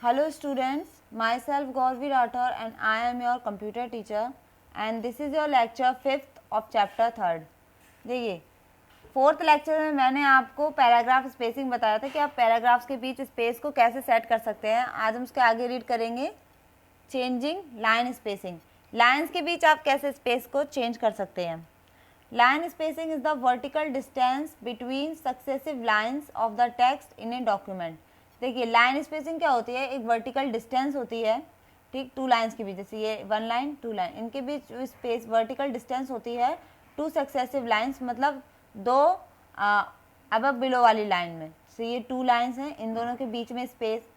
Hello students, myself Gauravi Rathore and I am your computer teacher and this is your lecture 5th of chapter 3rd. देखिए 4th lecture में मैंने आपको paragraph spacing बताया था कि आप पैराग्राफ्स के बीच स्पेस को कैसे सेट कर सकते हैं. आज हम उसके आगे रीड करेंगे चेंजिंग लाइन स्पेसिंग. लाइन्स के बीच आप कैसे स्पेस को चेंज कर सकते हैं. Line spacing is the vertical distance between successive lines of the text in a document. देखिए लाइन स्पेसिंग क्या होती है, एक वर्टिकल डिस्टेंस होती है, ठीक, टू लाइन्स के बीच, जैसे ये वन लाइन टू लाइन, इनके बीच स्पेस वर्टिकल डिस्टेंस होती है टू सक्सेसिव लाइन्स, मतलब दो अब बिलो वाली लाइन में. सो ये टू लाइन्स हैं, इन दोनों के बीच में स्पेस,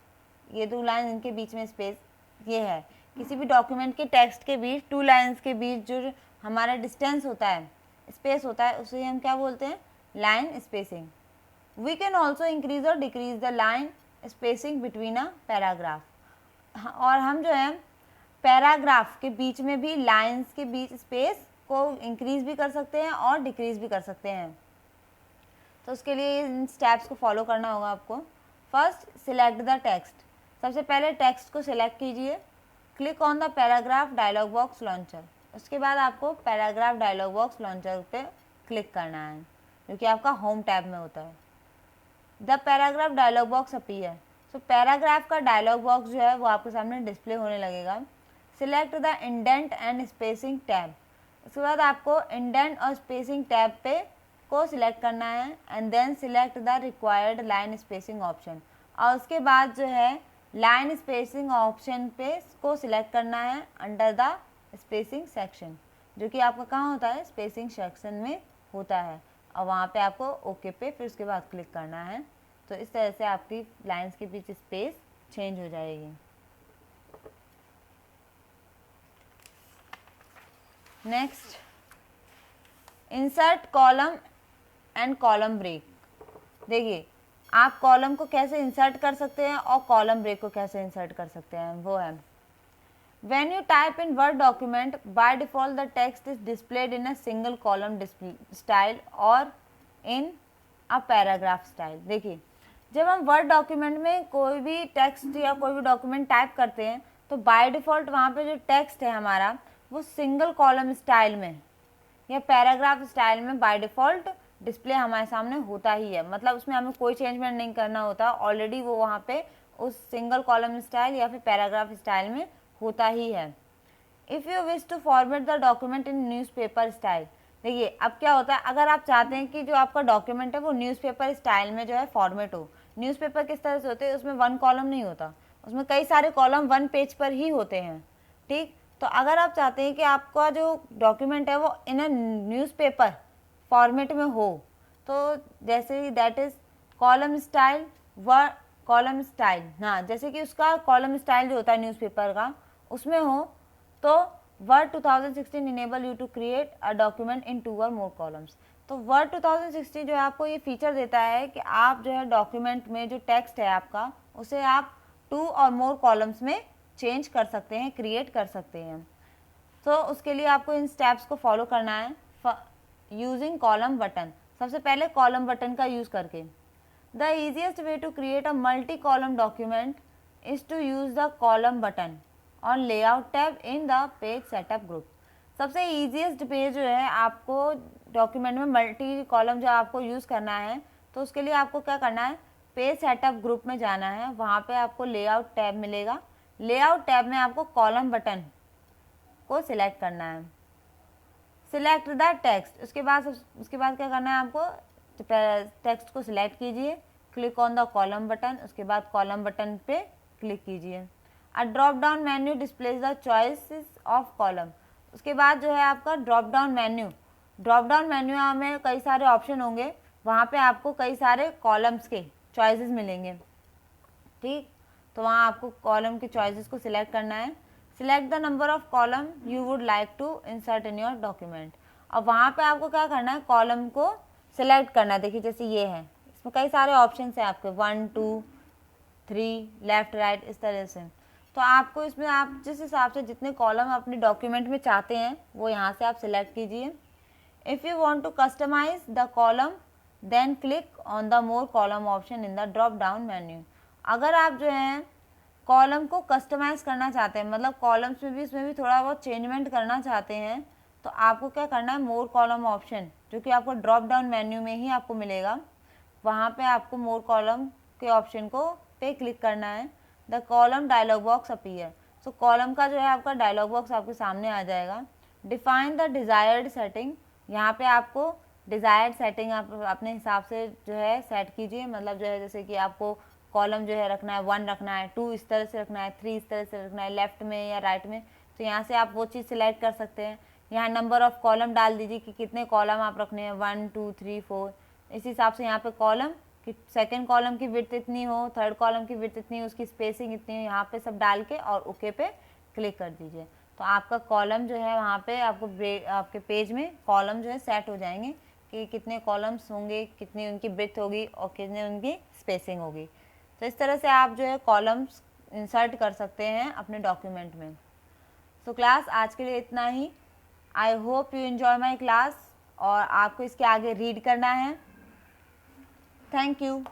ये दो लाइन इनके बीच में स्पेस ये है. किसी भी डॉक्यूमेंट के टेक्स्ट के बीच टू लाइन्स के बीच जो हमारा डिस्टेंस होता है, स्पेस होता है, उसे हम क्या बोलते हैं, line spacing. We can also increase और decrease the line spacing between a paragraph. और हम जो है पैराग्राफ के बीच में भी लाइंस के बीच स्पेस को इंक्रीज भी कर सकते हैं और डिक्रीज भी कर सकते हैं. तो उसके लिए इन स्टेप्स को फॉलो करना होगा आपको. First, select the text. सबसे पहले टेक्स्ट को सिलेक्ट कीजिए. Click on the paragraph dialog box launcher. उसके बाद आपको पैराग्राफ डायलॉग बॉक्स लॉन्चर पे क्लिक करना है, जो कि आपका होम टैब में होता है. The paragraph dialog box appear. So paragraph का डायलॉग बॉक्स जो है वो आपके सामने डिस्प्ले होने लगेगा. Select the indent and spacing tab. उसके बाद आपको इंडेंट और स्पेसिंग टैब पे को सिलेक्ट करना है and then select the required line spacing option. और उसके बाद जो है लाइन स्पेसिंग ऑप्शन पे को सिलेक्ट करना है अंडर द स्पेसिंग सेक्शन, जो कि आपका कहाँ होता है, स्पेसिंग सेक्शन में होता है. और वहाँ पे आपको ओके पे फिर उसके बाद क्लिक करना है. तो इस तरह से आपकी लाइंस के बीच स्पेस चेंज हो जाएगी. Next, insert column and column break. देखिए आप कॉलम को कैसे इंसर्ट कर सकते हैं और कॉलम ब्रेक को कैसे इंसर्ट कर सकते हैं, वो है when you type in word document by default the text is displayed in a single column style or in a paragraph style. देखिए जब हम वर्ड डॉक्यूमेंट में कोई भी टेक्स्ट या कोई भी डॉक्यूमेंट टाइप करते हैं तो बाय डिफ़ॉल्ट वहाँ पे जो टेक्स्ट है हमारा वो सिंगल कॉलम स्टाइल में या पैराग्राफ स्टाइल में बाय डिफ़ॉल्ट डिस्प्ले हमारे सामने होता ही है. मतलब उसमें हमें कोई चेंजमेंट नहीं करना होता, ऑलरेडी वो वहाँ पे उस सिंगल कॉलम स्टाइल या फिर पैराग्राफ स्टाइल में होता ही है. If you wish to format the document in newspaper style. देखिए अब क्या होता है, अगर आप चाहते हैं कि जो आपका डॉक्यूमेंट है वो न्यूज़पेपर स्टाइल में जो है फॉर्मेट हो. न्यूज़पेपर किस तरह से होते हैं, उसमें वन कॉलम नहीं होता, उसमें कई सारे कॉलम वन पेज पर ही होते हैं, ठीक. तो अगर आप चाहते हैं कि आपका जो डॉक्यूमेंट है वो इन अ न्यूज़पेपर फॉर्मेट में हो, तो जैसे दैट इज़ कॉलम स्टाइल व कॉलम स्टाइल. हाँ, जैसे कि उसका कॉलम स्टाइल जो होता है न्यूज़पेपर का उसमें हो, तो Word 2016 enable you to create a document in two or more columns. तो वर्ड 2016 जो है आपको ये फीचर देता है कि आप जो है डॉक्यूमेंट में जो टेक्स्ट है आपका उसे आप टू और मोर कॉलम्स में चेंज कर सकते हैं, क्रिएट कर सकते हैं. तो उसके लिए आपको इन स्टेप्स को फॉलो करना है. Using column button. सबसे पहले कॉलम बटन का यूज़ करके. The easiest way to create a multi column document is to use the column button on layout tab in the page setup group. सबसे easiest way जो है आपको document में multi column जो आपको use करना है, तो उसके लिए आपको क्या करना है, पेज सेटअप ग्रुप में जाना है. वहाँ पे आपको लेआउट टैब मिलेगा. लेआउट टैब में आपको कॉलम बटन को सिलेक्ट करना है. Select the text. उसके बाद क्या करना है, आपको टेक्स्ट को सिलेक्ट कीजिए. Click on the column button. उसके बाद कॉलम बटन पे क्लिक कीजिए. A drop down menu displays the choices of column. उसके बाद जो है आपका ड्रॉप डाउन मेन्यू में कई सारे ऑप्शन होंगे. वहाँ पे आपको कई सारे कॉलम्स के चॉइसेस मिलेंगे, ठीक. तो वहाँ आपको कॉलम के चॉइसेस को सिलेक्ट करना है. Select the number of column you would like to insert in your document. और वहाँ पे आपको क्या करना है, कॉलम को सिलेक्ट करना है. देखिए जैसे ये है, इसमें कई सारे ऑप्शन हैं आपके, 1 2 3 लेफ्ट राइट, इस तरह से. तो आपको इसमें आप जिस हिसाब से जितने कॉलम अपने डॉक्यूमेंट में चाहते हैं वो यहाँ से आप सिलेक्ट कीजिए. If you want to customise the column then click on the more column option in the drop down menu. अगर आप जो है कॉलम को कस्टमाइज़ करना चाहते हैं, मतलब कॉलम्स में भी इसमें भी थोड़ा बहुत चेंजमेंट करना चाहते हैं, तो आपको क्या करना है, मोर कॉलम ऑप्शन जो कि आपको ड्रॉप डाउन मेन्यू में ही आपको मिलेगा, वहाँ पे आपको मोर कॉलम के ऑप्शन को पे क्लिक करना है। The column dialogue box appear, so column का जो है आपका डायलॉग बॉक्स आपके सामने आ जाएगा। डिफाइन द डिज़ायर्ड सेटिंग, यहाँ पे आपको डिज़ायर्ड सेटिंग आप अपने हिसाब से जो है सेट कीजिए, मतलब जो है जैसे कि आपको कॉलम जो है रखना है 1 रखना है, 2 इस तरह से रखना है, 3 इस तरह से रखना है, लेफ्ट में या राइट में, तो यहाँ से आप वो चीज़ सिलेक्ट कर सकते हैं। यहाँ नंबर ऑफ कॉलम डाल दीजिए कि कितने कॉलम आप रखने हैं, 1 2 3 4, इस हिसाब से यहाँ पे कॉलम कि सेकंड कॉलम की विड्थ इतनी हो, थर्ड कॉलम की विड्थ इतनी हो, उसकी स्पेसिंग इतनी हो, यहाँ पे सब डाल के और ओके पे क्लिक कर दीजिए। तो आपका कॉलम जो है वहाँ पे आपको आपके पेज में कॉलम जो है सेट हो जाएंगे कि कितने कॉलम्स होंगे, कितनी उनकी ब्रेथ होगी और कितनी उनकी स्पेसिंग होगी। तो इस तरह से आप जो है कॉलम्स इंसर्ट कर सकते हैं अपने डॉक्यूमेंट में। सो क्लास आज के लिए इतना ही। I hope you enjoy my class, और आपको इसके आगे रीड करना है। Thank you.